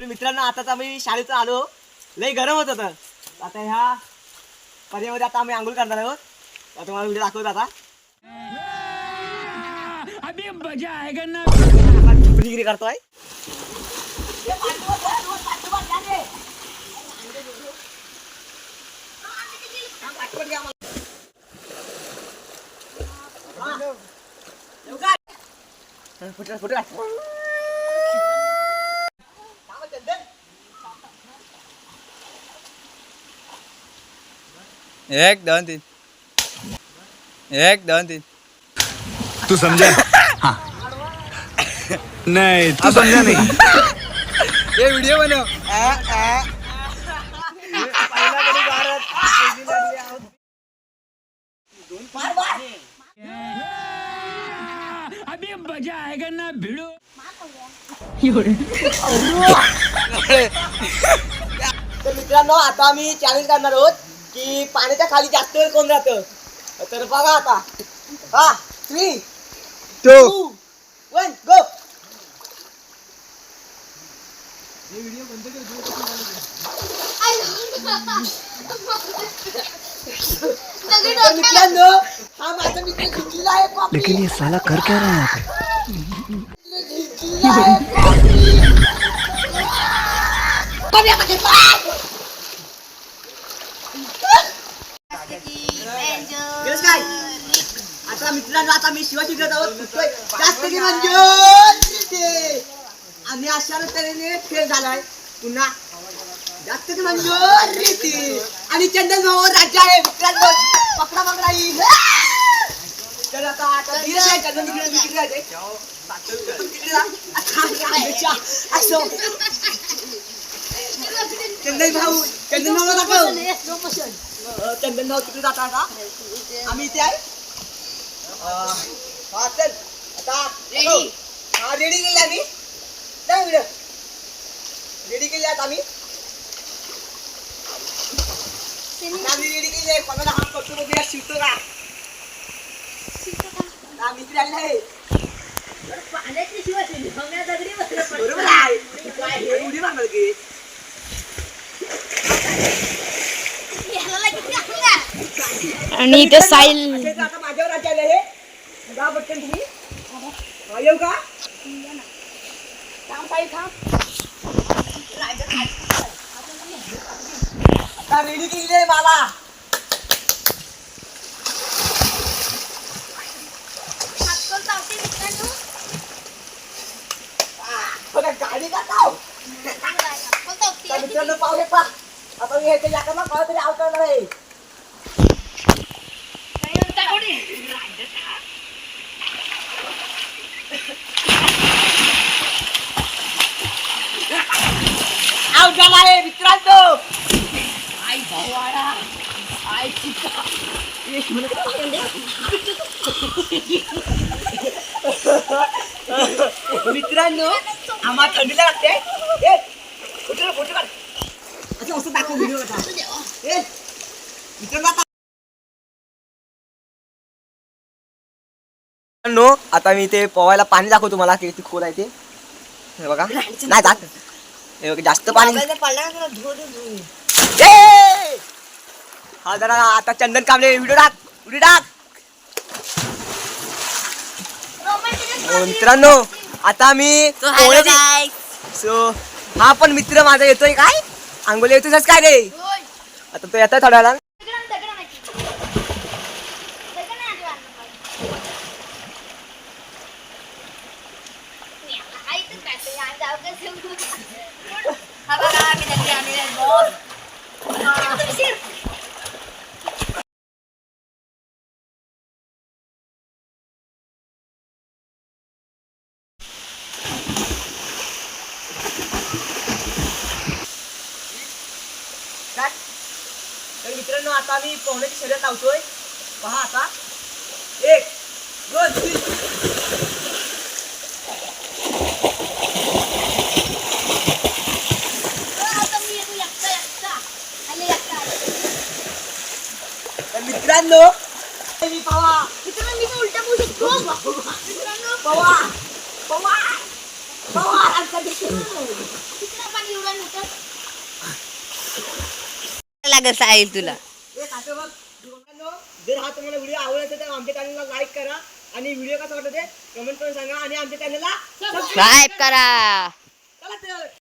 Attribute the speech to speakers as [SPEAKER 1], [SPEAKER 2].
[SPEAKER 1] मित्रांनो आताच आम्ही शाळेतून आलो, लई गरम होत होतं. आता ह्या पर्यामध्ये आता आम्ही आंघोळ करणार आहोत. आता तुम्हाला व्हिडिओ दाखवतो. आता
[SPEAKER 2] अभी मजा आएगा ना.
[SPEAKER 1] झोपणीगिरी करतोय.
[SPEAKER 3] एक दोन तीन, एक दोन तीन.
[SPEAKER 4] तू समझा? हाँ. नहीं तू समझा नहीं.
[SPEAKER 3] ये वीडियो बनव.
[SPEAKER 2] अभी मजा आएगा ना भिड़ो.
[SPEAKER 1] तर मित्रांनो आता आम्ही चॅलेंज करणार आहोत की पाण्याच्या खाली जास्त वेळ कोण राहतं. तर बघा आता. 3, 2, 1 गो. मित्रांनो हा माझा मित्र जिंकलेला आहे.
[SPEAKER 4] लेकिन ये साला कर क्या रहा है यहाँ पे? आता मित्रांनो आता मी शिवाजी करत आहोत. जास्त की म्हणजे आम्ही अशा तऱ्हेने फेल झालाय. पुन्हा जास्त की म्हणजे आणि चंदन भाऊ राज्य आहे. मित्रांनो पकडा पकडा येईल. तर आता चंदन विक्री आहे. असो चंदन भाऊ दाखव. चंदन भाऊ तिकडे जाता आता. आम्ही इथे आहे. हा चल आता रेडी केली आम्ही. रेडी केली आता आम्ही. रेडी केली आहे. कोणाला हात करतो बघूया. शिवतो का मित्र आले आहे. बरोबर आहे. उडी मारणार की
[SPEAKER 5] आणि इथे साईल
[SPEAKER 1] आता माझ्यावर राज्य आले हे. जा पटकन तुम्ही. येऊ का आता रेडी केली आहे मला. गाडी का जाऊ मित्रांनो पावले पा. आता मी ह्याच्या याकडनं पाव तरी आव करणार आहे. आव झाला आहे मित्रांनो. आई भावाडा आई चिका मित्रांनो आम्हाला थंडीला लागते. फोटो काढ. अच्छा असं दाखव व्हिडिओ. मित्रांनो आता मी ते पोवायला पाणी दाखवतो तुम्हाला किती खोल आहे ते. हे बघा नाही जात. हे बघा जास्त पाणी. हा जरा आता चंदन कामले व्हिडिओ टाक. मित्रांनो आता मी सो हा पण मित्र माझा येतोय. काय आंघोळ येतोच काय रे. आता तो येतोय थोड्या वेळा. तर मित्रांनो आता आम्ही पोहण्याची शर्यत लावतोय. पहा आता 1, 2, 3. मित्रांनो पवा
[SPEAKER 5] मित्रांनो मी उलटा बोलू शकतो.
[SPEAKER 1] पवा पवा पवा.
[SPEAKER 5] पाणी
[SPEAKER 6] लागेल साहिल तुला.
[SPEAKER 1] एक असं बघ मित्रांनो, जर हा तुम्हाला व्हिडिओ आवडला असेल तर आमच्या चॅनलला लाईक करा आणि व्हिडिओ कसा वाटला ते कमेंट करून सांगा आणि आमच्या चॅनलला
[SPEAKER 6] सबस्क्राईब करा.
[SPEAKER 1] चला तर